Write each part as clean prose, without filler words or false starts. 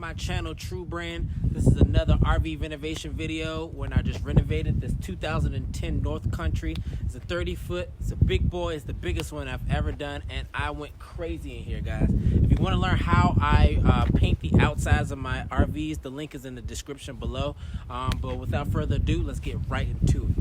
my channel, True Brand. This is another RV renovation video when I just renovated this 2010 North Country. It's a 30-foot, it's a big boy, it's the biggest one I've ever done, and I went crazy in here, guys. If you want to learn how I paint the outsides of my RVs, the link is in the description below. But without further ado, let's get right into it.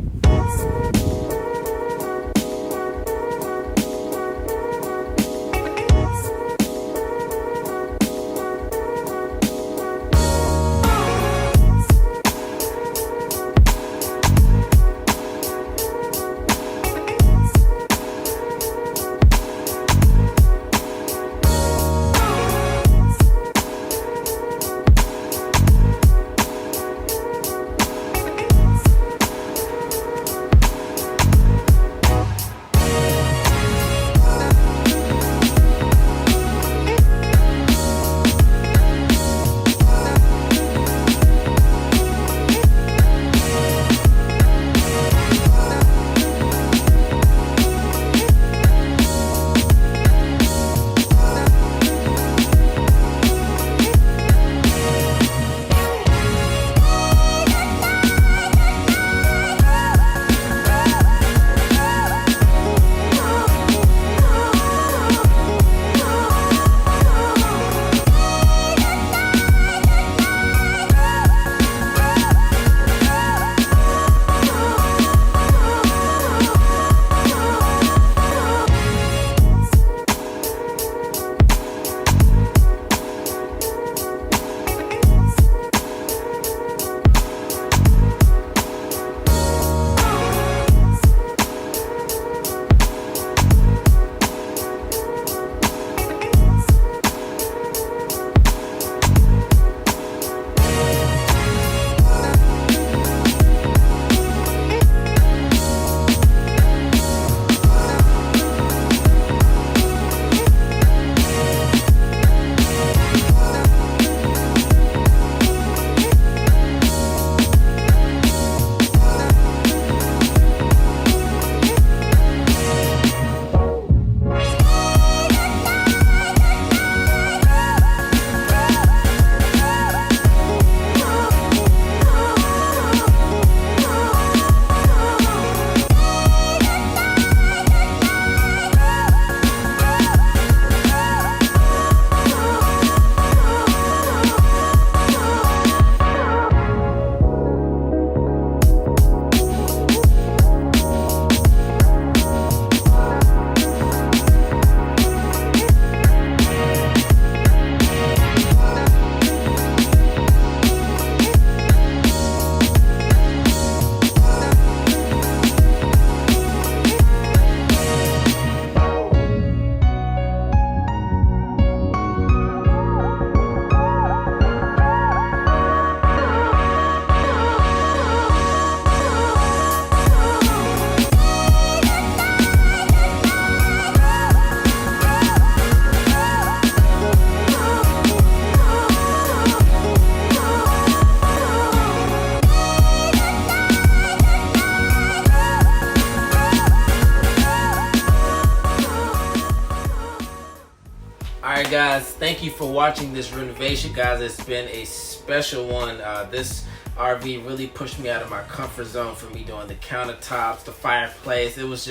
Alright guys, thank you for watching this renovation, guys. It's been a special one. This RV really pushed me out of my comfort zone for me doing the countertops, the fireplace. It was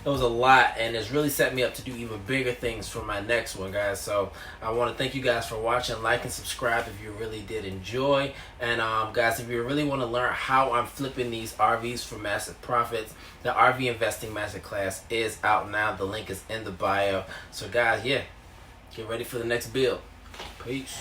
a lot, and it's really set me up to do even bigger things for my next one, guys. So I want to thank you guys for watching. Like and subscribe if you really did enjoy. And guys, if you really want to learn how I'm flipping these RVs for massive profits, the RV Investing Masterclass is out now. The link is in the bio. So guys, yeah, get ready for the next build. Peace.